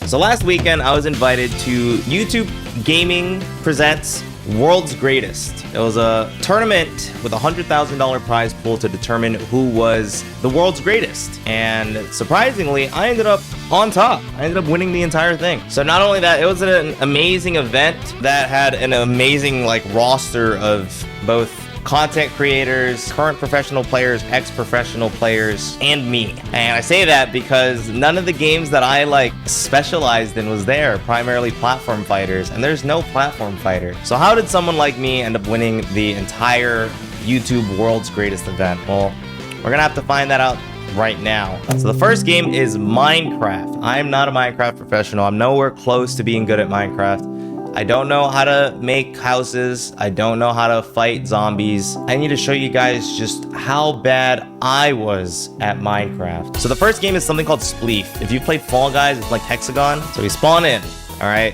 So last weekend, I was invited to YouTube Gaming Presents World's Greatest. It was a tournament with a $100,000 prize pool to determine who was the world's greatest. And surprisingly, I ended up on top. I ended up winning the entire thing. So not only that, it was an amazing event that had an amazing roster of both content creators, current professional players, ex-professional players, and me. And I say that because none of the games that I specialized in was there, primarily platform fighters, and there's no platform fighter. So how did someone like me end up winning the entire YouTube World's Greatest event? Well, we're gonna have to find that out right now. So the first game is Minecraft. I'm not a Minecraft professional. I'm nowhere close to being good at Minecraft. I don't know how to make houses. I don't know how to fight zombies. I need to show you guys just how bad I was at Minecraft. So the first game is something called Spleef. If you've played Fall Guys, it's like Hexagon. So we spawn in, all right?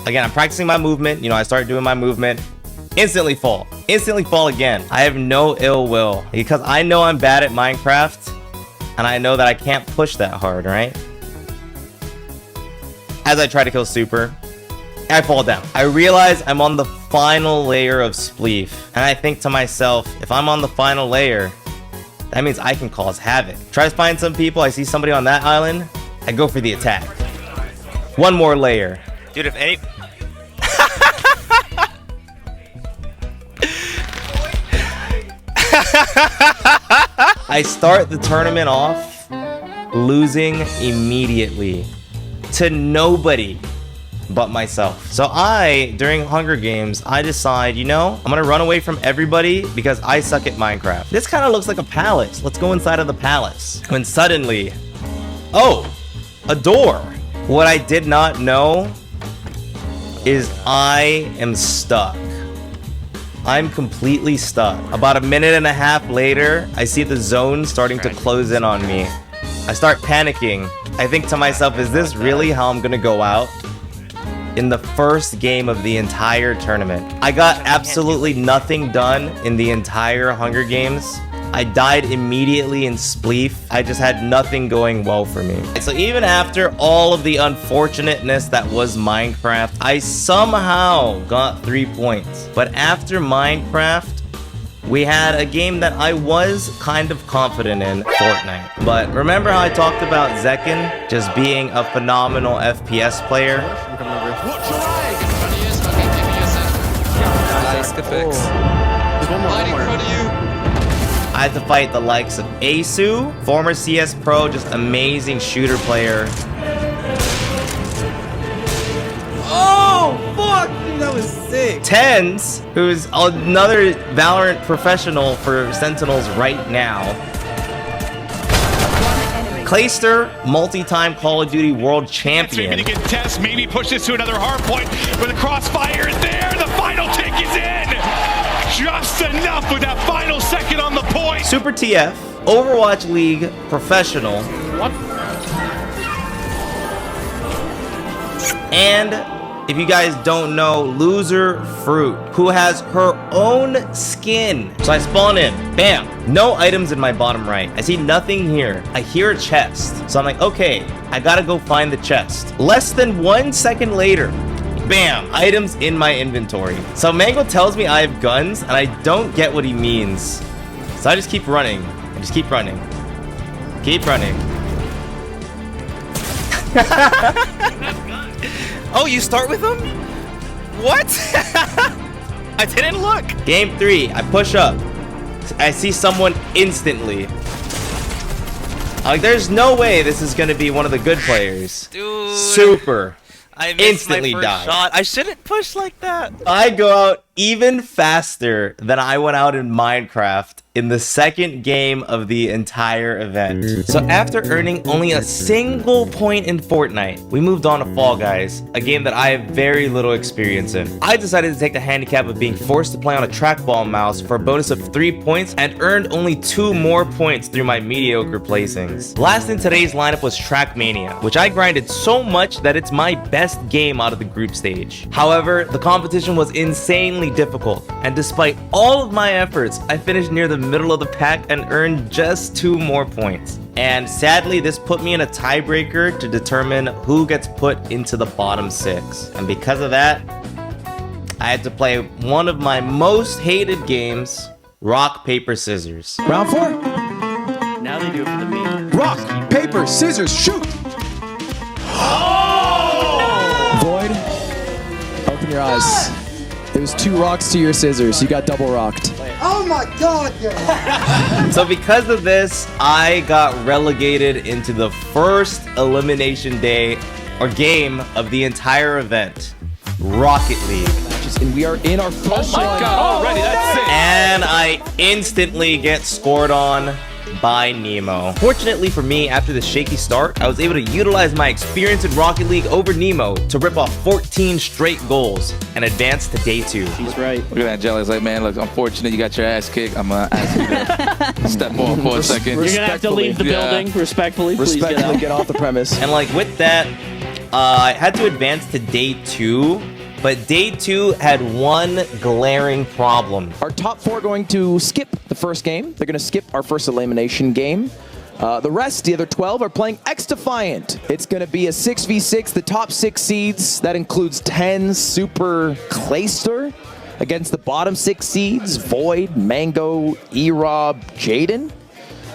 Again, I'm practicing my movement. You know, I start doing my movement. Instantly fall. Instantly fall again. I have no ill will because I know I'm bad at Minecraft and I know that I can't push that hard, right? As I try to kill Super, I fall down. I realize I'm on the final layer of Spleef, and I think to myself, if I'm on the final layer, that means I can cause havoc. Try to find some people. I see somebody on that island. I go for the attack. One more layer. Dude, if any... I start the tournament off losing immediately to nobody but myself. So during Hunger Games, I decide, you know, I'm gonna run away from everybody because I suck at Minecraft. This kind of looks like a palace. Let's go inside of the palace. When suddenly, oh, a door. What I did not know is I am stuck. I'm completely stuck. About a minute and a half later, I see the zone starting to close in on me. I start panicking. I think to myself, is this really how I'm gonna go out? In the first game of the entire tournament. I got absolutely nothing done in the entire Hunger Games. I died immediately in Spleef. I just had nothing going well for me. So even after all of the unfortunateness that was Minecraft, I somehow got 3 points. But after Minecraft, we had a game that I was kind of confident in, Fortnite. But remember how I talked about Zekin just being a phenomenal FPS player? Watch your eye! Nice, good fix. Right in front of you. I had to fight the likes of Asu, former CS Pro, just amazing shooter player. Oh, fuck! Dude, that was sick. Tens, who's another Valorant professional for Sentinels right now. Clayster, multi-time Call of Duty world champion. Maybe to get test, maybe push this to another hard point, but the crossfire is there. The final tick is in. Just enough with that final second on the point. Super TF, Overwatch League professional. What? And if you guys don't know, Loser Fruit, who has her own skin. So I spawn in, bam, no items in my bottom right. I see nothing here. I hear a chest. So I'm like, okay, I gotta go find the chest. Less than 1 second later, bam, items in my inventory. So Mango tells me I have guns, and I don't get what he means. So I just keep running. I just keep running. Keep running. Oh, you start with them? What? I didn't look. Game 3, I push up. I see someone instantly. I'm like, there's no way this is gonna be one of the good players. Dude. Super. I missed Instantly my first died. shot. I shouldn't push like that. I go out even faster than I went out in Minecraft in the second game of the entire event. So after earning only a single point in Fortnite, we moved on to Fall Guys, a game that I have very little experience in. I decided to take the handicap of being forced to play on a trackball mouse for a bonus of 3 points and earned only 2 more points through my mediocre placings. Last in today's lineup was Trackmania, which I grinded so much that it's my best game out of the group stage. However, the competition was insanely extremely difficult, and despite all of my efforts, I finished near the middle of the pack and earned just 2 more points. And sadly, this put me in a tiebreaker to determine who gets put into the bottom 6. And because of that, I had to play one of my most hated games, rock, paper, scissors. Round 4. Now they do it for the meme. Rock, paper, scissors, shoot! Void, open your eyes. It was 2 rocks to your scissors. You got double rocked. Oh my God! So because of this, I got relegated into the first elimination day or game of the entire event, Rocket League. And we are in our first one. Already, that's it. And I instantly get scored on by Nemo. Fortunately for me, after the shaky start, I was able to utilize my experience in Rocket League over Nemo to rip off 14 straight goals and advance to day 2. He's right. Look at that, Jelly. It's like, man, look, unfortunate you got your ass kicked. I'm gonna ask you to step off for a second. You're gonna have to leave the building respectfully. Please Respectfully get off the premise. And like with that, I had to advance to day 2, but day 2 had one glaring problem. Our top 4 are going to skip the first game. They're going to skip our first elimination game. The rest, the other 12, are playing X-Defiant. It's going to be a 6v6. The top 6 seeds, that includes 10 Super Clayster, against the bottom 6 seeds, Void, Mango, E-Rob, Jaden.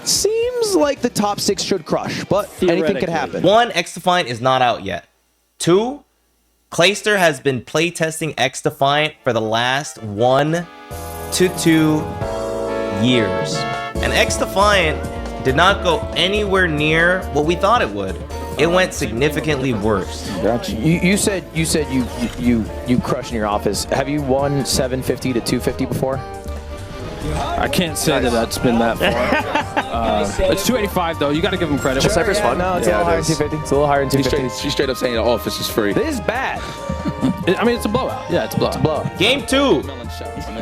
Seems like the top 6 should crush, but anything could happen. 1, X-Defiant is not out yet. 2, Clayster has been playtesting X-Defiant for the last 1 to 2 years. And X-Defiant did not go anywhere near what we thought it would. It went significantly worse. Gotcha. You said you crushed in your office. Have you won 750 to 250 before? I can't say that that's been that far. It's 285 though. You got to give him credit. Cypher's fun. No, it's a little higher than 250. It's a little higher than 250. She's straight up saying the office is free. This is bad. I mean, it's a blowout. Yeah, it's a blowout. It's a blowout. Game 2,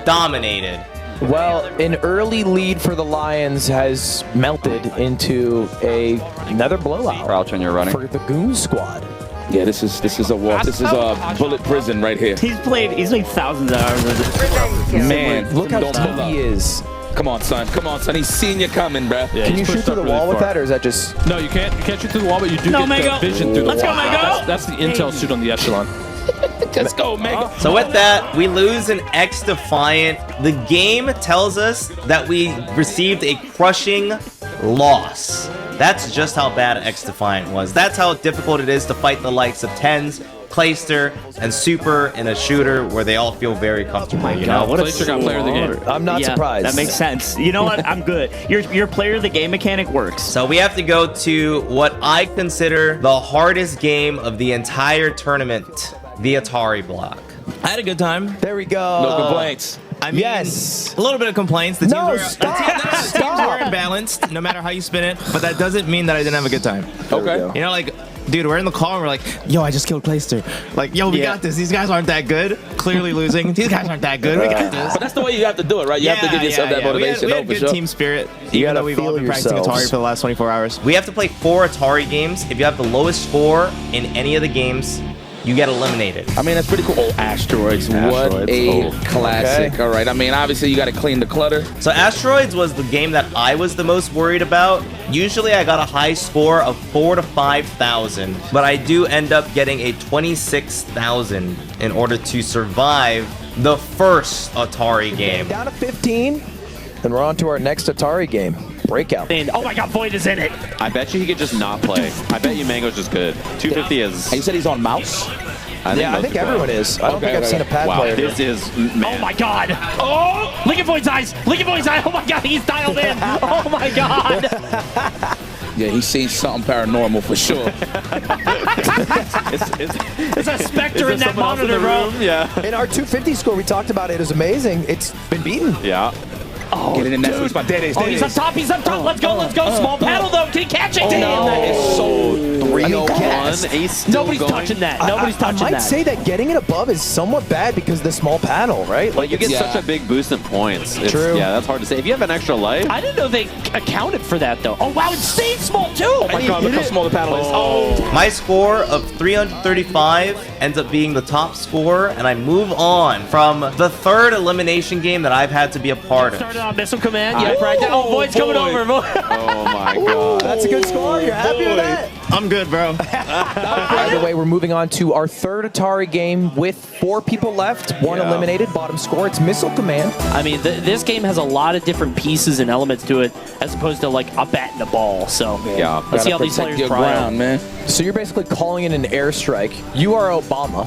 dominated. Well, an early lead for the Lions has melted into another blowout. Crouch when you're running. For the Goon Squad. Yeah, this is a walk. This is a bullet prison right here. He's played thousands of hours of this. Man, Look how don't tough pull up. he is. Come on, son. Come on, son. He's seen you coming, bruh. Yeah, Can you he's shoot pushed through up the really wall with far. that, or is that just... No, you can't shoot through the wall, but you do No, get Mango. the vision through the Let's wall. go, Mango. That's the intel suit on the Echelon. Let's go, Mega. So with that, we lose an X-Defiant. The game tells us that we received a crushing loss. That's just how bad X-Defiant was. That's how difficult it is to fight the likes of Tens, Clayster, and Super in a shooter where they all feel very comfortable, you know? What a Clayster got player of the game. I'm not surprised. That makes sense. You know what? I'm good. Your player of the game mechanic works. So we have to go to what I consider the hardest game of the entire tournament, the Atari block. I had a good time. There we go. No complaints. I mean, Yes. a little bit of complaints. The teams No, were, stop. the teams were imbalanced, no matter how you spin it. But that doesn't mean that I didn't have a good time. Okay. You know, like, dude, we're in the car and we're like, yo, I just killed Clayster. Like, yo, we got this. These guys aren't that good. Clearly losing. These guys aren't that good. We got this. But that's the way you have to do it, right? You have to give yourself that motivation. We had for good sure. team spirit, even gotta though we've all feel been practicing yourselves. Atari for the last 24 hours. We have to play 4 Atari games. If you have the lowest score in any of the games, you get eliminated. I mean, that's pretty cool. Oh, Asteroids. What a classic. Okay. All right. I mean, obviously, you got to clean the clutter. So Asteroids was the game that I was the most worried about. Usually I got a high score of 4,000 to 5,000, but I do end up getting a 26,000 in order to survive the first Atari game. Down to 15, and we're on to our next Atari game. Breakout. And oh my God, Void is in it. I bet you he could just not play. I bet you Mango's just good. 250 is. And you said he's on mouse? I think everyone is. I don't think I've seen a pad Wow, player. this is. Man. Oh my God. Oh, look at Void's eyes. Look at Void's eyes. Oh my God, he's dialed in. Oh my God. Yeah, he's seen something paranormal for sure. There's a specter in that monitor, bro. Yeah. In our 250 score, we talked about it. It was amazing. It's been beaten. Yeah. Oh, Get it in that sweet spot. There it is. Oh, he's up top. He's up top. Let's go. Let's go. Small paddle, though. Can he catch it? Damn, that is so 301. Ace still Nobody's going. touching that. Nobody's touching I might that. say that getting it above is somewhat bad because of the small paddle, right? But you get such a big boost in points. True. Yeah, that's hard to say. If you have an extra life, I didn't know they accounted for that, though. Oh, wow. It stayed small, too. Oh my God, look how small the paddle is. Oh. My score of 335 ends up being the top score, and I move on from the third elimination game that I've had to be a part of. Started on missile command. Yeah, right there. Oh, Void's coming over. oh my god. That's a good score. You're happy with that? I'm good, bro. By the way, we're moving on to our third Atari game with 4 people left, 1 eliminated, bottom score. It's Missile Command. I mean, this game has a lot of different pieces and elements to it, as opposed to like a bat and a ball. So Yeah. let's see how these players try out. man. So you're basically calling in an airstrike. You are Obama.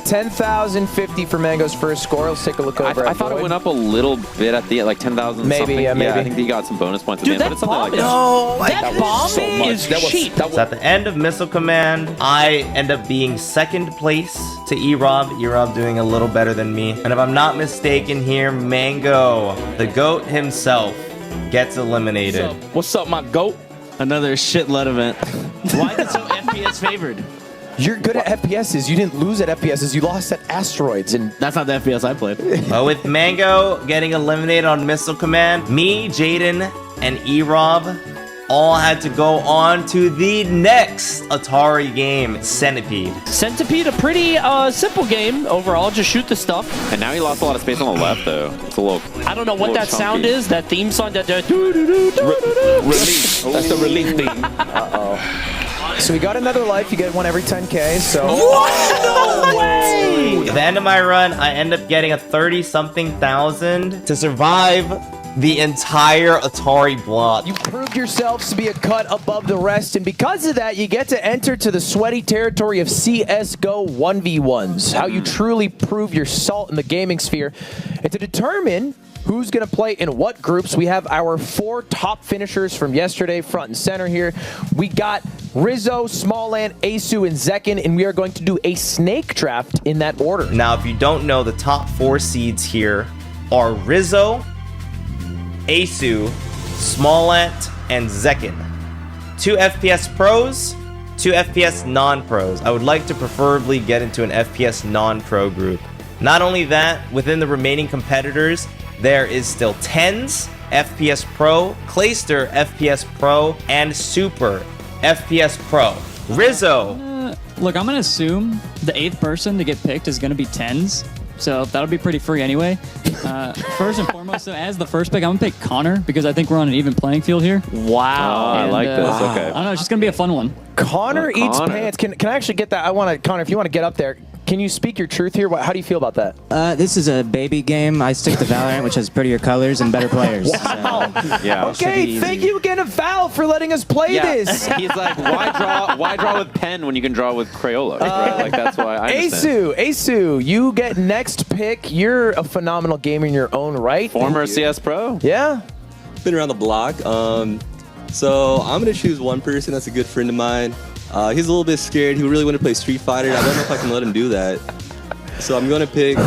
10,050 for Mango's first score. Let's take a look over. I thought it went up a little bit at the end, like 10,000 Maybe, something. yeah, maybe. I think he got some bonus points at Dude, the end, but that it's something like bomb that. that bomb so much. is That was- cheap. So at the end of Missile Command, I end up being second place to E-Rob. E-Rob doing a little better than me. And if I'm not mistaken here, Mango, the GOAT himself, gets eliminated. What's up, my goat? Another shitload event. Why is it so FPS favored? You're good at FPSs. You didn't lose at FPSs. You lost at Asteroids. And That's not the FPS I played. But with Mango getting eliminated on Missile Command, me, Jaden, and E-Rob all had to go on to the next Atari game, Centipede. Centipede, a pretty simple game overall. Just shoot the stuff. And now he lost a lot of space on the left, though. It's a little. I don't know what little that sound chunky. is. That theme song. That Relief. That's the relief theme. so we got another life. You get one every 10K. So No way! At the end of my run, I end up getting a 30-something thousand to survive the entire Atari block. you proved yourselves to be a cut above the rest. And because of that, you get to enter to the sweaty territory of CSGO 1v1s. How you truly prove your salt in the gaming sphere. And to determine who's going to play in what groups, we have our 4 top finishers from yesterday front and center here. We got Rizzo, Smallland, Asu, and Zekin, and we are going to do a snake draft in that order. Now, if you don't know, the top 4 seeds here are Rizzo, Asu, Smallant, and Zekin. 2 FPS pros, 2 FPS non-pros. I would like to preferably get into an FPS non-pro group. Not only that, within the remaining competitors, there is still Tens, FPS Pro, Clayster, FPS Pro, and Super, FPS Pro. Rizzo. Look, I'm going to assume the 8th person to get picked is going to be Tens. So that'll be pretty free anyway. First and foremost, so as the first pick, I'm going to pick Connor because I think we're on an even playing field here. Wow. I like this. Okay. I don't know, it's just going to be a fun one. Connor eats Connor. pants. Can I actually get that? I want to, Connor, if you want to get up there, can you speak your truth here? How do you feel about that? This is a baby game. I stick to Valorant, which has prettier colors and better players. Wow. Yeah. Okay, thank you again to Val for letting us play this. He's like, why draw with pen when you can draw with Crayola? Right? Like that's why I understand. Asu, you get next pick. You're a phenomenal gamer in your own right. Former CS Pro. Yeah. Been around the block. So I'm gonna choose one person that's a good friend of mine. He's a little bit scared. He really want to play Street Fighter. I don't know if I can let him do that. So I'm gonna pick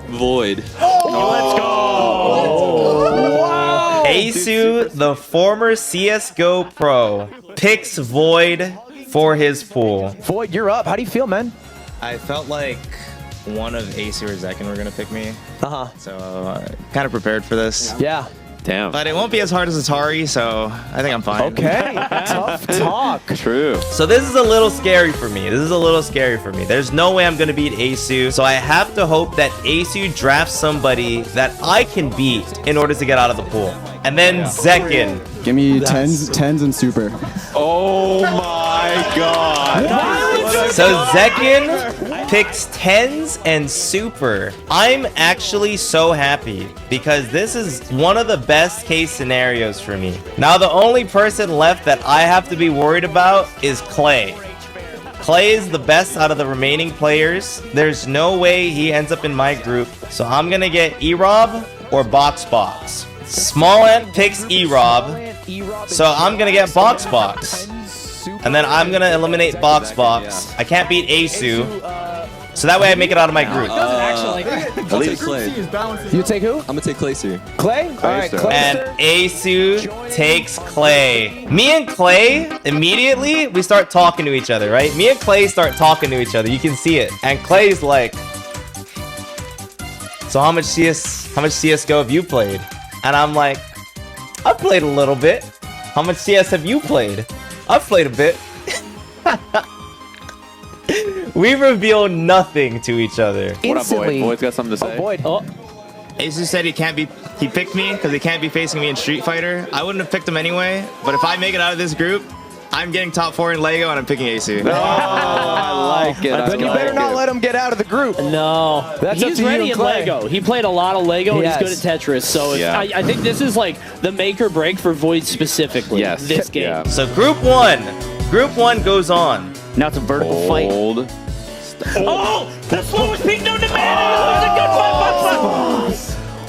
Void. Let's go. Wow. Asu, the former CSGO pro, picks Void for his pool. Void, you're up. How do you feel, man? I felt like one of Asu or Zekin were going to pick me. So kind of prepared for this. Yeah. Damn. But it won't be as hard as Atari, so I think I'm fine. Okay. Tough talk. True. So this is a little scary for me. There's no way I'm going to beat Asu. So I have to hope that Asu drafts somebody that I can beat in order to get out of the pool. And then Zekin. Give me tens and super. Oh my god. So Zekin picks Tens and Super. I'm actually so happy because this is one of the best case scenarios for me. Now the only person left that I have to be worried about is Clay. Clay is the best out of the remaining players. There's no way he ends up in my group. So I'm gonna get E-Rob or Box. Smallant picks E-Rob. So I'm gonna get Box. And then I'm gonna eliminate Box. I can't beat Asu. So that way I make it out of my group. I'll take Clay. You take who? I'm gonna take Clayster. Clay? All right, Clay. And Asu takes Clay. Me and Clay, immediately, we start talking to each other, right? Me and Clay start talking to each other. You can see it. And Clay's like, so how much CSGO have you played? And I'm like, I've played a little bit. How much CS have you played? I've played a bit. We reveal nothing to each other. What up, Void? Void's got something to say. Void. Asu said he picked me because he can't be facing me in Street Fighter. I wouldn't have picked him anyway, but if I make it out of this group, I'm getting top 4 in Lego and I'm picking Asu. Oh, I like it. Then you better not let him get out of the group. No, That's up he's to you ready and in Clay. Lego. He played a lot of Lego and he's good at Tetris. So I think this is like the make or break for Void specifically. Yes. This game. Yeah. So group one goes on. Now it's a vertical fight. Oh, that's what was being known to man.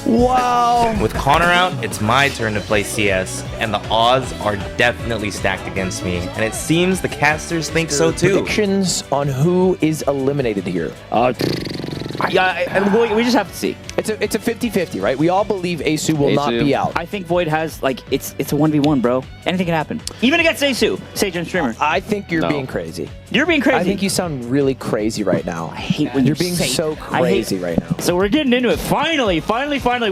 Wow. With Connor out, it's my turn to play CS, and the odds are definitely stacked against me. And it seems the casters think so too. Predictions on who is eliminated here. We just have to see. It's a 50-50, right? We all believe Asu will not be out. I think Void has it's a 1v1, bro. Anything can happen. Even against Asu, Sage and Streamer. I think you're being crazy. You're being crazy. I think you sound really crazy right now. I hate when you're being so crazy right now. So we're getting into it. Finally,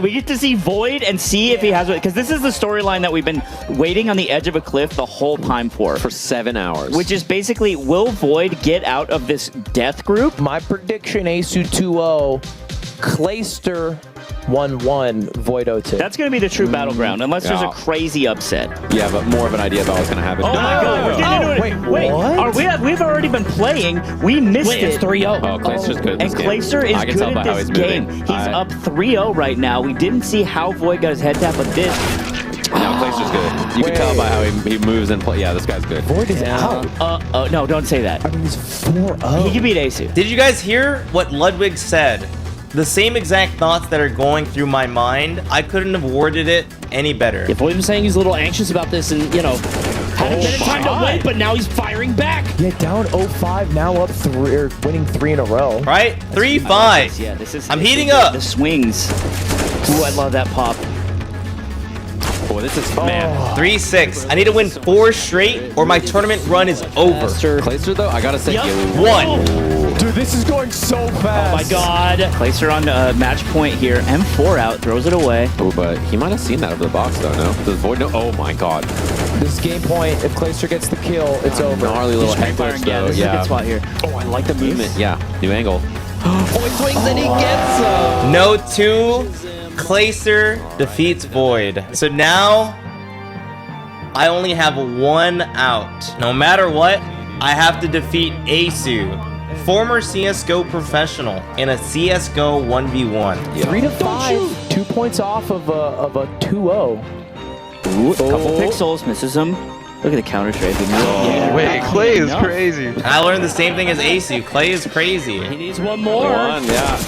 we get to see Void and see if he has it. Because this is the storyline that we've been waiting on the edge of a cliff the whole time for 7 hours. Which is basically, will Void get out of this death group? My prediction, Asu 2-0, Clayster 1-1, Void 0-2. That's going to be the true battleground, unless there's a crazy upset. Yeah, but more of an idea about what's going to happen. Oh my god, we're getting into it. Wait, we've already been playing. We missed it. It's 3-0. Oh, Clayster's good at this And game. Clayster is I can good tell at by how this he's game. moving. He's up 3-0 right now. We didn't see how Void got his head tap, but this... No, Clayster's good. You can tell by how he moves and play. Yeah, this guy's good. Void is out. No, don't say that. I mean, he's 4-0. He can beat Asu. Did you guys hear what Ludwig said? The same exact thoughts that are going through my mind. I couldn't have worded it any better. If Void was saying he's a little anxious about this and, had a bit of time to wait, but now he's firing back. Yeah, down 0-5, now up 3, or winning 3 in a row. Right? 3-5. Yeah, this is... I'm heating up. The swings. Ooh, I love that pop. Oh, this is, man. 3-6. I need to win 4 straight or my tournament run is over. Clayster, though, I gotta say, Yep. 1. Dude, this is going so fast. Oh my god. Clayster on match point here. M4 out, throws it away. Oh, but he might have seen that over the box, though, no? Does Void know? Oh my god. This game point, if Clayster gets the kill, it's over. Gnarly little head glitch, Yeah, though. this is a good spot here. Oh, I like the movement. Yeah, new angle. Oh, he swings and he gets him. No 2. Clayster defeats Void. So now I only have 1 out. No matter what, I have to defeat Asu, former CSGO professional, in a CSGO 1v1. 3-5, 2 points off of a 2-0. Couple pixels, misses him. Look at the counter trade. Wait, Clay is crazy. I learned the same thing as Asu. Clay is crazy. He needs one more. Yeah.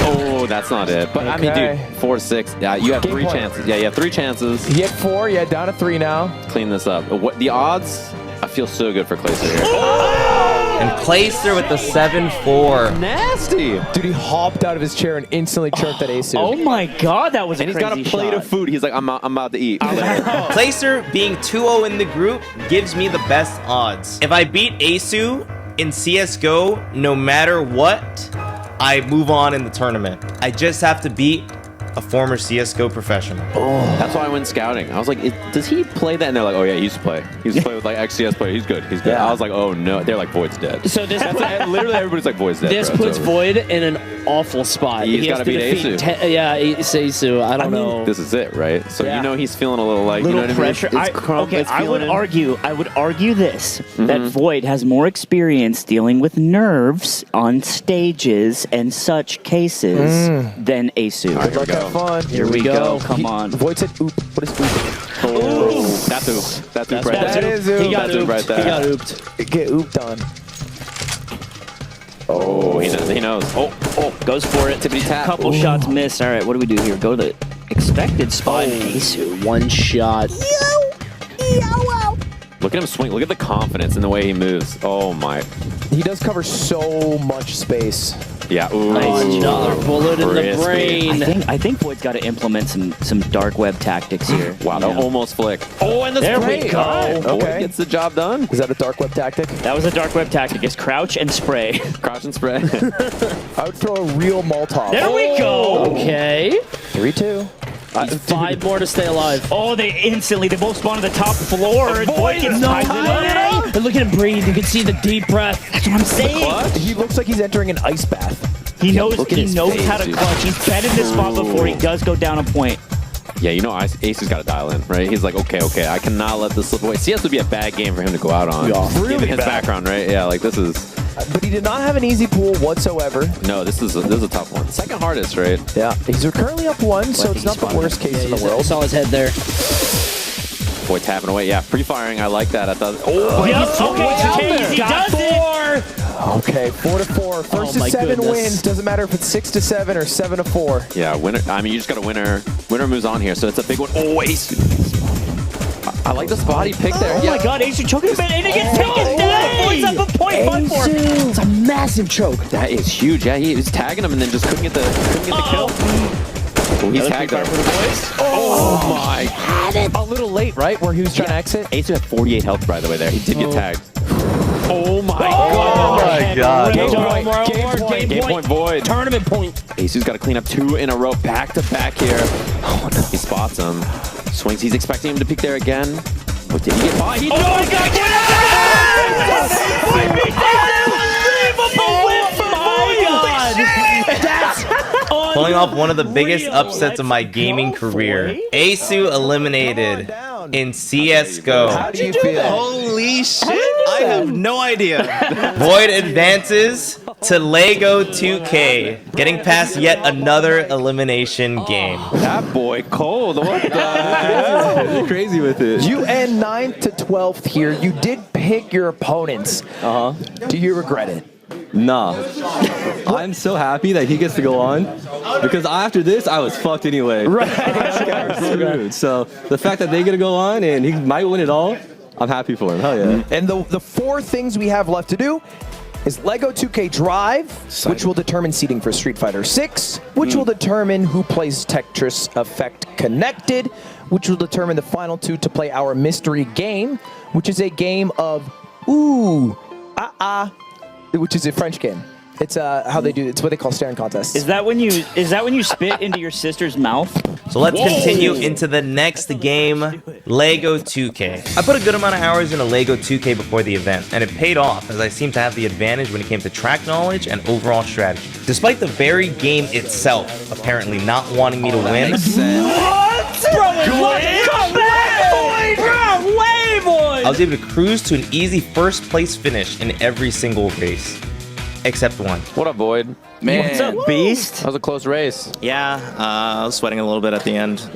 Oh, that's not it. But I mean, dude, 4-6. Yeah, you have 3 chances. Yeah, you have 3 chances. He had 4, yeah, down to 3 now. Clean this up. What the odds? I feel so good for Clayster here. And Clayster with the 7-4. Nasty. Dude, he hopped out of his chair and instantly chirped at Asu. Oh my god, that was a And he's crazy got a plate shot. of food. He's like, I'm about to eat. Clayster being 2-0 in the group gives me the best odds. If I beat Asu in CSGO, no matter what, I move on in the tournament. I just have to beat a former CSGO professional. That's why I went scouting. I was like, does he play that? And they're like, oh yeah, he used to play. He used to play with like ex-CS player. He's good. He's good. Yeah. I was like, oh no. They're like, Void's dead. So this Literally everybody's like, Void's dead. This bro. puts It's over. Void in an awful spot. He's He has gotta to beat defeat Asu. Asu. I don't know. This is it, right? So Yeah. you know he's feeling a little like, Little you know what pressure. I mean? It's crump, it's I would feeling it. argue this, that Void has more experience dealing with nerves on stages and such cases than Asu. All right, here we Have go. fun. Here we go. Come on. Void said oop. What is oop? Oh, that's oop. That's oop right That there. is oop. He got That's oop ooped. right there. He got ooped. Get ooped on. Oh, he knows. Oh, Goes for it. tippity tap. Couple shots missed. All right, what do we do here? Go to the expected spot. Asu, one shot. Look at him swing. Look at the confidence in the way he moves. Oh my. He does cover so much space. Yeah. Ooh. Another bullet in the brain. I think Void's got to implement some dark web tactics here. Wow, that almost flicked. Oh, and the There spray. we go. Void Okay. gets the job done. Is that a dark web tactic? That was a dark web tactic. It's crouch and spray. Crouch and spray. I would throw a real Molotov. There we go. Okay. 3-2. 5 more to stay alive. Oh, they both spawn on the top floor. Void gets tied in. And look at him breathe. You can see the deep breath. That's what I'm saying. He looks like he's entering an ice bath. He knows look at his how face, to dude. clutch. He's been in this spot before. He does go down a point. Yeah, you know, Ace has got to dial in, right? He's like, okay, I cannot let this slip away. CS would be a bad game for him to go out on. Yeah, given really his bad. background, right? Yeah, like this is. But he did not have an easy pool whatsoever. No, this is a tough one. Second hardest, right? Yeah, he's currently up 1, so it's not the worst case in the world. I saw his head there. Boy, tapping away. Yeah, pre-firing. I like that. I thought. Oh, he does it. Okay, 4-4. First to 7 wins. Doesn't matter if it's 6-7 or 7-4. Yeah, winner. I mean, you just got a winner. Winner moves on here, so it's a big one. Oh, Ace. I like the spot he picked there. Oh my God, Ace choking him and it gets taken down. Void's up a point. 5-4. It's a massive choke. That is huge. Yeah, he was tagging him and then just couldn't get the kill. Oh, he's tagged him. Oh my. A little late, right? Where he was trying to exit? Ace had 48 health, by the way, there. He did get tagged. Oh my God. Game point Void. Tournament point. Ace's got to clean up 2 in a row, back to back here. Oh no. He spots him. Swings. He's expecting him to peek there again. What did he get? Oh, he my God! Pulling off one of the biggest upsets of my gaming career. Asu eliminated in CSGO. How do you feel? Holy shit! I have no idea. Void advances to Lego 2K, getting past yet another elimination game. That boy cold. What the hell? You're crazy with it. You end 9th to 12th here. You did pick your opponents. Do you regret it? Nah. I'm so happy that he gets to go on because after this, I was fucked anyway. Right. So the fact that they get to go on and he might win it all, I'm happy for him. Hell yeah. And the 4 things we have left to do is Lego 2K Drive, which will determine seeding for Street Fighter 6, which will determine who plays Tetris Effect Connected, which will determine the final 2 to play our mystery game, which is a game of which is a French game. It's how they do. It's what they call staring contests. Is that when you spit into your sister's mouth? So let's continue into the next game, Lego 2K. I put a good amount of hours into Lego 2K before the event, and it paid off as I seemed to have the advantage when it came to track knowledge and overall strategy. Despite the very game itself apparently not wanting me to win. I was able to cruise to an easy first place finish in every single race. Except one. What up, Void? Man. What's up, Beast? That was a close race. Yeah, I was sweating a little bit at the end.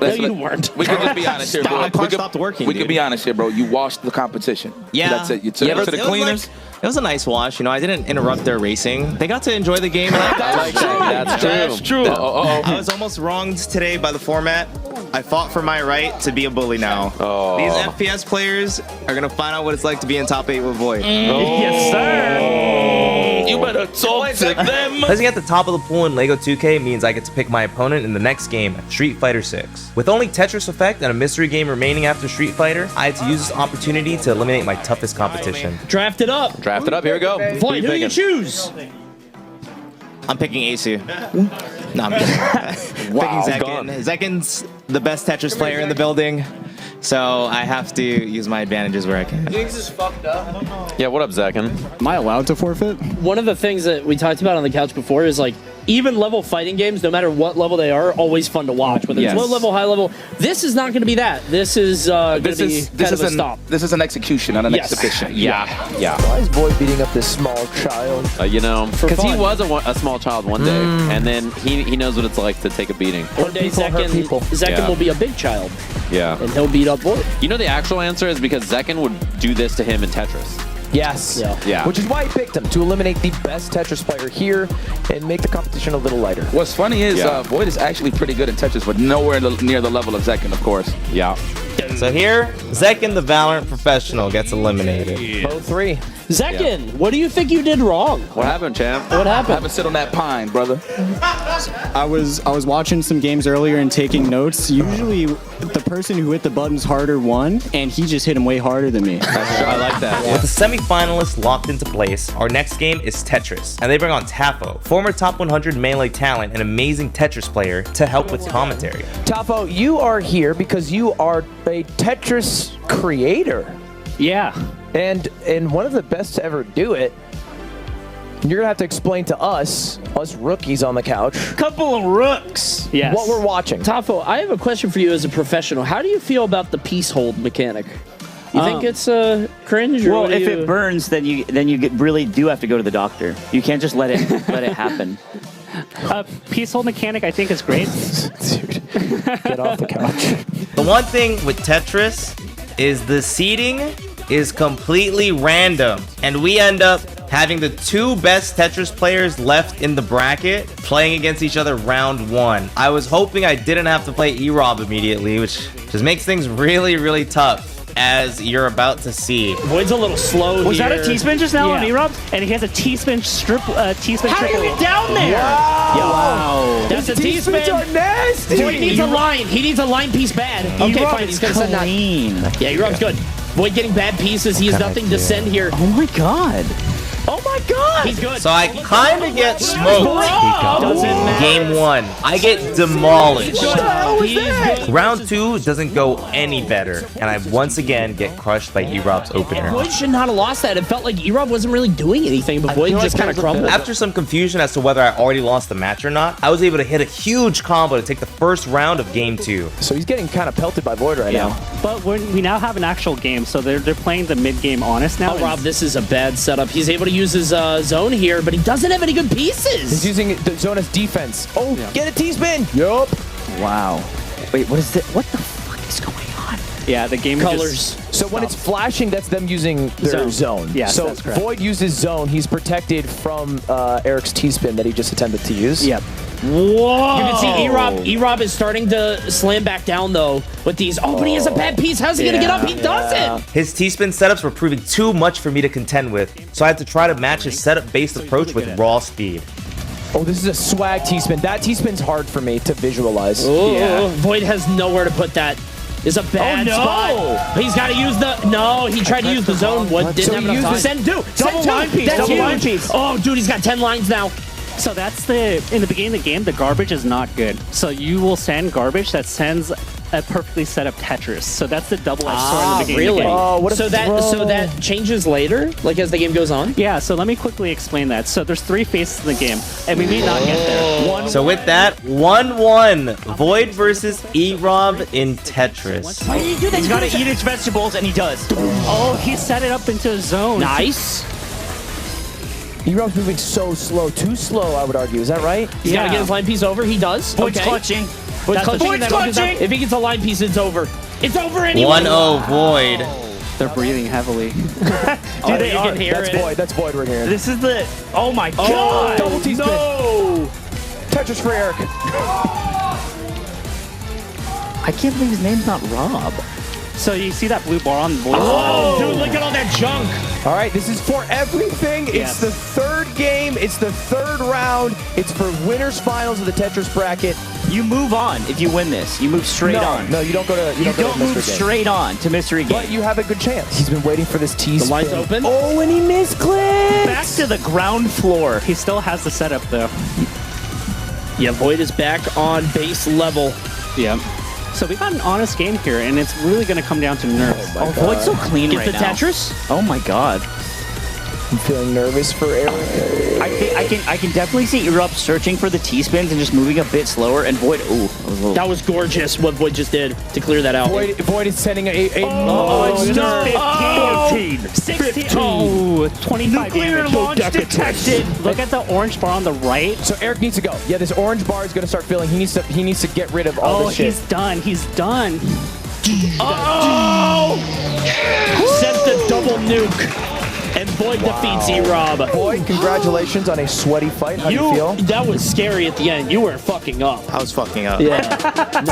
No, you weren't. We could just be honest here, bro. My car stopped working. We could be honest here, bro. You washed the competition. Yeah. That's it. You took it to the cleaners. It was a nice wash, you know. I didn't interrupt their racing. They got to enjoy the game. And I like that. That's true. I was almost wronged today by the format. I fought for my right to be a bully now. Oh. These FPS players are gonna find out what it's like to be in top 8 with Void. Yes, sir. You better talk to them. Placing at the top of the pool in Lego 2K means I get to pick my opponent in the next game, Street Fighter 6. With only Tetris Effect and a mystery game remaining after Street Fighter, I had to use this opportunity to eliminate my toughest competition. Draft it up. Draft it up. Here we go. Void, who do you choose? I'm picking Asu. No, I'm kidding. Wow, picking gone. Zekin. Zekin's the best Tetris player in the building, so I have to use my advantages where I can. Jigs is fucked up. Yeah, what up, Zekin? Am I allowed to forfeit? One of the things that we talked about on the couch before is like even level fighting games, no matter what level they are always fun to watch. Whether it's low level, high level. This is not going to be that. This is going to be kind of a stop. This is an execution, not an exhibition. Yeah. Why is Void beating up this small child? You know, because he fun. was a small child one day, and then he knows what it's like to take a beating. One day Zekin Yeah. will be a big child, Yeah. and he'll beat up Void. You know the actual answer is because Zekin would do this to him in Tetris. Yes. Yeah. Which is why he picked him, to eliminate the best Tetris player here and make the competition a little lighter. What's funny is Void is actually pretty good in Tetris, but nowhere near the level of Zekin, of course. Yeah. So here, Zekin, the Valorant professional, gets eliminated. Both three. Zekin, what do you think you did wrong? What happened, champ? What happened? Have a sit on that pine, brother. I was watching some games earlier and taking notes. Usually, the person who hit the buttons harder won, and he just hit him way harder than me. I like that. With the semi-finalists locked into place, our next game is Tetris, and they bring on Tafo, former top 100 Melee talent and amazing Tetris player, to help with commentary. Tafo, you are here because you are a Tetris creator. Yeah. And one of the best to ever do it. You're gonna have to explain to us rookies on the couch, Couple of rooks. Yes. what we're watching. Tafo, I have a question for you as a professional. How do you feel about the piece hold mechanic? You think it's cringe? Or Well, what do if you... it burns, then you really do have to go to the doctor. You can't just let it happen. Piece hold mechanic, I think, is great. Dude, get off the couch. The one thing with Tetris is the seeding is completely random, and we end up having the two best Tetris players left in the bracket playing against each other round one. I was hoping I didn't have to play E-Rob immediately, which just makes things really, really tough, as you're about to see. Void's a little slow Was here. that a T-spin just now on Yeah. E-Rob? And he has a T-spin strip, T-spin How do triple. you get down there? Wow. That's a These T-spin. are nasty. Void needs a line. He needs a line piece bad. Okay, fine. He's gonna send that. Yeah, E-Rob's good. Void getting bad pieces. He has nothing to send here. Oh my god. Oh my god! He's good. So I kind of get smoked. Doesn't matter. Game one, I get demolished. He's good. Round two doesn't go any better, and I once again get crushed by E-Rob's opener. Void should not have lost that. It felt like E-Rob wasn't really doing anything, but Void just kind of crumbled. After some confusion as to whether I already lost the match or not, I was able to hit a huge combo to take the first round of game two. So he's getting kind of pelted by Void right now. But we now have an actual game, so they're playing the mid-game honest now. Oh, Rob, this is a bad setup. He's able to use his zone here, but he doesn't have any good pieces. He's using the zone as defense. Oh, get a T-spin. Yup. Wow. Wait, what is it? What the fuck is going on? Yeah, the game Colors. So when it's flashing, that's them using their zone. Yes, so that's correct. Void uses zone. He's protected from Eric's T-spin that he just attempted to use. Yep. Whoa! You can see E-Rob is starting to slam back down though with these. Oh, but he has a bad piece. How's he gonna get up? He doesn't. His T-spin setups were proving too much for me to contend with, so I had to try to match his setup-based approach with raw speed. Oh, this is a swag T-spin. That T-spin's hard for me to visualize. Oh, Void has nowhere to put that. Is a bad spot. He's got to use the. No, he tried to use the zone. What? Didn't have enough time. Send two. Double line piece. That's Double line huge. piece. Oh, dude, he's got 10 lines now. So that's in the beginning of the game, the garbage is not good. So you will send garbage that sends a perfectly set up Tetris. So that's the double-edged sword in the beginning of the game. Oh, what a so that changes later, like as the game goes on? Yeah, so let me quickly explain that. So there's 3 phases in the game, and we may not get there. So with that, 1-1, Void versus E-Rob in Tetris. Why did he do that? He's got to eat his vegetables, and he does. Oh, he set it up into a zone. Nice. E-Rob's moving so slow. Too slow, I would argue. Is that right? He's got to get his line piece over. He does. Void's Okay. clutching. Void's clutching. If he gets a line piece, it's over. It's over anyway. 1-0 Void. They're breathing heavily. Dude, they can hear That's it. Void. That's Void we're hearing. This is the. Oh my god! Double T-spin. No! Tetris for Eric. I can't believe his name's not Rob. So you see that blue bar on the voice? Oh, dude, look at all that junk. All right, this is for everything. It's the third game. It's the third round. It's for winners finals of the Tetris bracket. You move on if you win this. You move straight on. No, you don't go to. You don't go don't to move mystery game. straight on to mystery game. But you have a good chance. He's been waiting for this T-spin. The line's open. Oh, and he misclicked. Back to the ground floor. He still has the setup though. Yeah, Void is back on base level. Yeah. So we got an honest game here, and it's really going to come down to nerves. Oh, Void's so clean Get right the now. Tetris. Oh my god. I'm feeling nervous for Eric. I can definitely see Erupt searching for the T-spins and just moving a bit slower. And Void, ooh, that was gorgeous what Void just did to clear that out. Void is sending a Oh, no. 15, 16, oh, 25 Nuclear damage. launch detected. Look at the orange bar on the right. So Eric needs to go. Yeah, this orange bar is going to start filling. He needs to get rid of all this shit. He's done. He's done. Oh! Sent the double nuke. And Void defeats E-Rob. Void, congratulations on a sweaty fight. How do you feel? That was scary at the end. You were fucking up. I was fucking up. Yeah.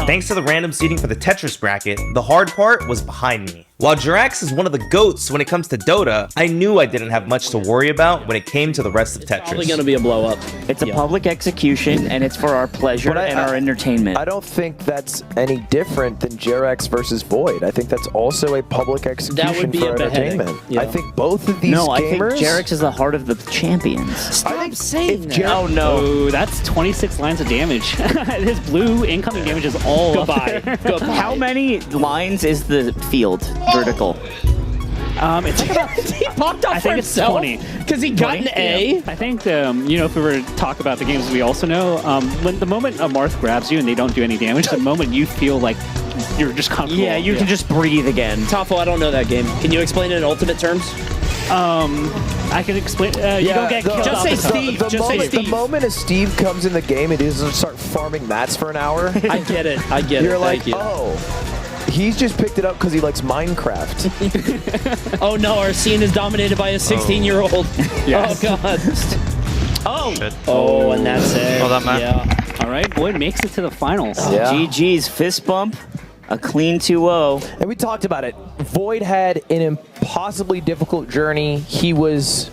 Thanks to the random seeding for the Tetris bracket, the hard part was behind me. While Jirax is one of the GOATs when it comes to Dota, I knew I didn't have much to worry about when it came to the rest of Tetris. Probably gonna be a blow up. It's a public execution, and it's for our pleasure and our entertainment. I don't think that's any different than Jirax versus Void. I think that's also a public execution That would be for a beheading. entertainment. Yeah. I think both of these I think gamers... Jirax is the heart of the champions. Stop saying that. Oh no. Oh, that's 26 lines of damage. His blue incoming damage is all Goodbye. Goodbye. How many lines is the field vertical? It's like about, He popped off I for think it's himself 20. because he got an A. Yeah. I think, if we were to talk about the games we also know, when the moment a Marth grabs you and they don't do any damage, the moment you feel like you're just comfortable. Yeah, you can just breathe again. Tafo, I don't know that game. Can you explain it in ultimate terms? I can explain. You don't get killed. Just say Steve. Just say Steve. The moment a Steve comes in the game, it is to start farming mats for an hour. I get it. I get You're it. like, Thank you. oh, he's just picked it up because he likes Minecraft. Oh no, our scene is dominated by a 16-year-old. Yes. Oh god. Oh. Oh, and that's it. Well done, man. Yeah. All right, Void makes it to the finals. Yeah. GG's fist bump. A clean 2-0. And we talked about it. Void had an impossibly difficult journey. He was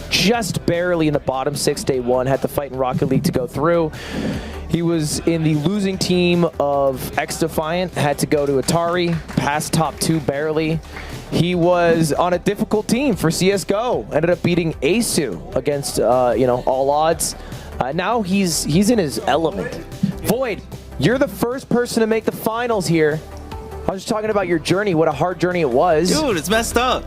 just barely in the bottom 6 day one, had to fight in Rocket League to go through. He was in the losing team of XDefiant, had to go to Atari, passed top 2 barely. He was on a difficult team for CSGO, ended up beating Asu against all odds. Now he's in his element. Void, you're the first person to make the finals here. I was just talking about your journey, what a hard journey it was. Dude, it's messed up.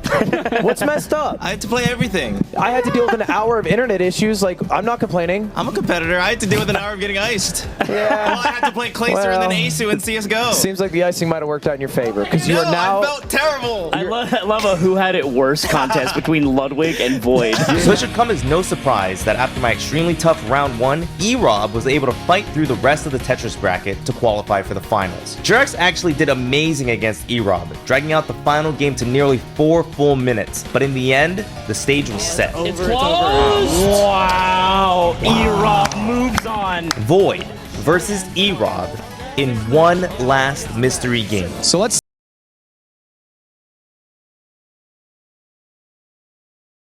What's messed up? I had to play everything. I had to deal with an hour of internet issues. Like, I'm not complaining. I'm a competitor. I had to deal with an hour of getting iced. Yeah. Well, I had to play Clayster and then Asu in CSGO. Seems like the icing might have worked out in your favor because you No, are now. I felt terrible. I love a who had it worse contest between Ludwig and Void. So it should come as no surprise that after my extremely tough round 1, E-Rob was able to fight through the rest of the Tetris bracket to qualify for the finals. Jirax actually did amazing against E-Rob, dragging out the final game to nearly 4 full minutes. But in the end, the stage was set. It's closed. Wow. E-Rob moves on. Void versus E-Rob in one last mystery game. So let's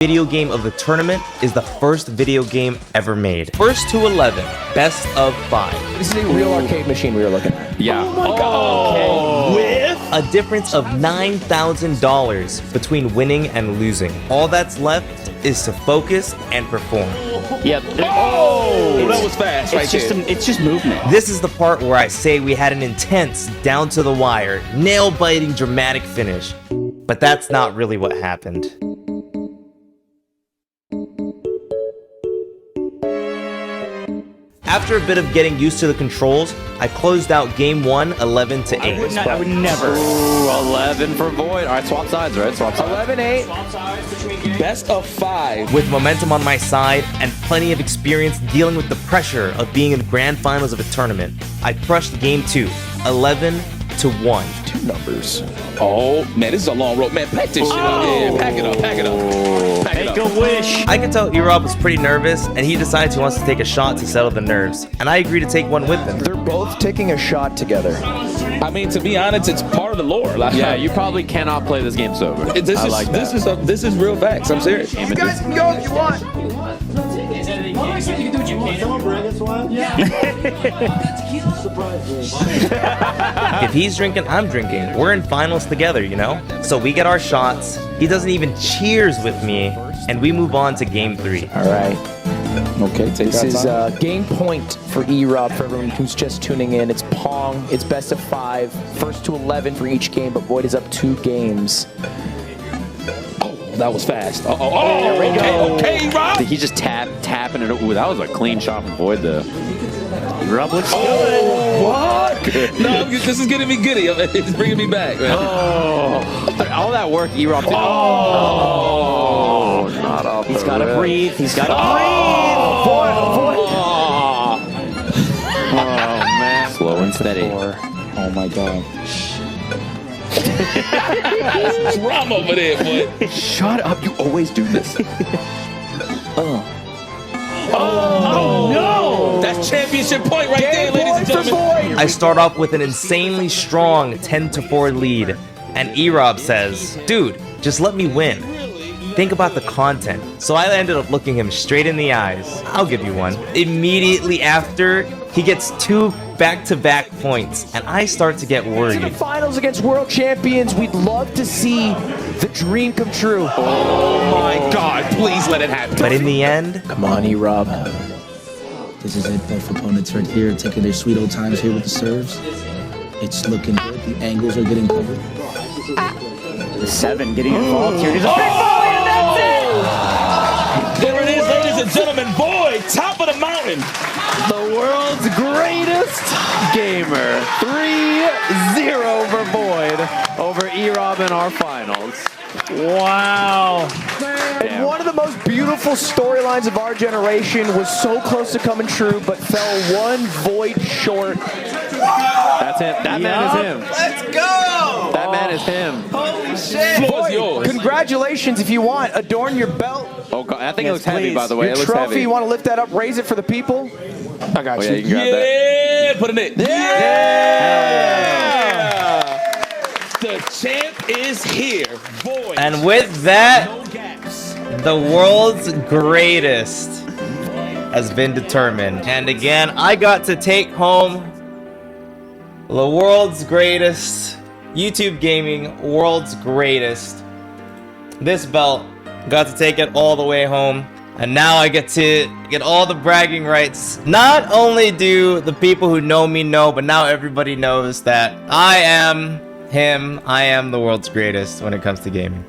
Video game of the tournament is the first video game ever made. First to 11, best of 5. This is a real arcade machine we were looking at. Yeah. With a difference of $9,000 between winning and losing. All that's left is to focus and perform. Yep. Oh, that was fast right there. It's just movement. This is the part where I say we had an intense, down to the wire, nail-biting, dramatic finish. But that's not really what happened. After a bit of getting used to the controls, I closed out game 1 11 to 8. I would never. Ooh, 11 for Void. All right, swap sides, right? Swap sides. 11-8. Best of 5. With momentum on my side and plenty of experience dealing with the pressure of being in the grand finals of a tournament, I crushed game 2, 11 to 1. 2 numbers. Oh, man, this is a long road. Man, pack this shit up. Yeah, pack it up, pack it up. Pack it Make up. a wish. I could tell E-Rob was pretty nervous, and he decides he wants to take a shot to settle the nerves, and I agree to take one with him. They're both taking a shot together. I mean, to be honest, it's part of the lore. Like, Yeah, you probably cannot play this game sober. This is real facts. I'm serious. You guys can go if you want. If he's drinking, I'm drinking. We're in finals together, you know? So we get our shots, he doesn't even cheers with me, and we move on to game 3. All right. Okay, take This is time. game point for E-Rob for everyone who's just tuning in. It's Pong. It's best of 5. First to 11 for each game, but Void is up 2 games. That was fast. Okay, Rob. He just tapping it. Ooh, that was a clean shot from Void there. Rob looks What? No, this is getting me giddy. It's bringing me back, man. All that work E-Rob did. Oh, not off. He's got to breathe. He's got to Oh, man. Slow and steady. Oh, my God. That's drama over there, boy. Shut up. You always do this. Oh, no! That's championship point right there, ladies and gentlemen. I start off with an insanely strong 10-4 lead, and E-Rob says, dude, just let me win. Think about the content. So I ended up looking him straight in the eyes. I'll give you one. Immediately after, he gets 2 back-to-back points, and I start to get To the worried. finals against world champions, we'd love to see the dream come true. Oh my God, please let it happen. But in the end, Come on, E-Rob. This is it. Both opponents right here taking their sweet old times here with the serves. It's looking good. The angles are getting covered. The 7 getting involved here. There's a big volley, and that's it! There it is, ladies and gentlemen. Void, top of the mountain. The world's greatest gamer. 3-0 for Void over E-Rob in our finals. Wow. And one of the most beautiful storylines of our generation was so close to coming true, but fell one void short. That's him. That man is him. let's go! That man is him. Holy shit! Floor is yours. Congratulations, if you want, adorn your belt. Oh, God. I think it looks heavy, by the way. Your It looks trophy, heavy. you want to lift that up, raise it for the people? I got Oh, you. yeah, you can grab that. Yeah, put it in. Yeah! The champ is here. Void. And with that, the world's greatest has been determined. And again, I got to take home the world's greatest, YouTube gaming world's greatest. This belt, got to take it all the way home. And now I get to get all the bragging rights. Not only do the people who know me know, but now everybody knows that I am him. I am the world's greatest when it comes to gaming.